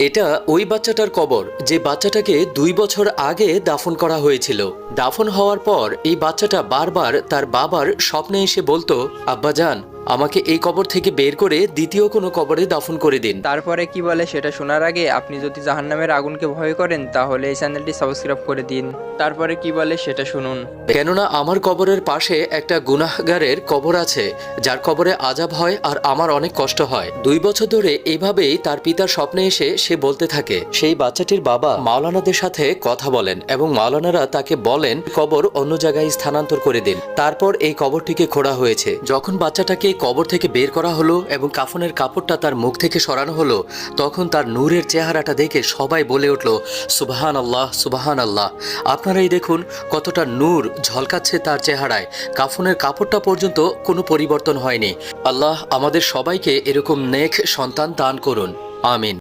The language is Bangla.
এটা ওই বাচ্চাটার কবর যে বাচ্চাটাকে 2 বছর আগে দাফন করা হয়েছিল। দাফন হওয়ার পর এই বাচ্চাটা বারবার তার বাবার স্বপ্নে এসে বলতো, আব্বাজান আমাকে এই কবর থেকে বের করে দ্বিতীয় কোনো কবরে দাফন করে দিন। তারপরে কি বলে সেটা শোনার আগে আপনি যদি জাহান্নামের আগুনকে ভয় করেন তাহলে এই চ্যানেলটি সাবস্ক্রাইব করে দিন। তারপরে কি বলে সেটা শুনুন। কেননা আমার কবরের পাশে একটা গুনাহগারের কবর আছে, যার কবরে আযাব হয় আর আমার অনেক কষ্ট হয়। 2 বছর ধরে এইভাবেই তার পিতার স্বপ্নে এসে সে বলতে থাকে। সেই বাচ্চাটির বাবা মাওলানাদের সাথে কথা বলেন এবং মাওলানারা তাকে বলেন কবর অন্য জায়গায় স্থানান্তর করে দিন। তারপর এই কবরটিকে খোঁড়া হয়েছে। যখন বাচ্চাটাকে কবর থেকে বের করা হলো এবং কাফনের কাপড়টা তার মুখ থেকে সরানো হলো, তখন তার নূরের চেহারাটা দেখে সবাই বলে উঠল, সুবহান আল্লাহ, সুবহান আল্লাহ। আপনারাই দেখুন কতটা নূর ঝলকাচ্ছে তার চেহারায়। কাফনের কাপড়টা পর্যন্ত কোনো পরিবর্তন হয়নি। আল্লাহ আমাদের সবাইকে এরকম নেক সন্তান দান করুন, আমিন।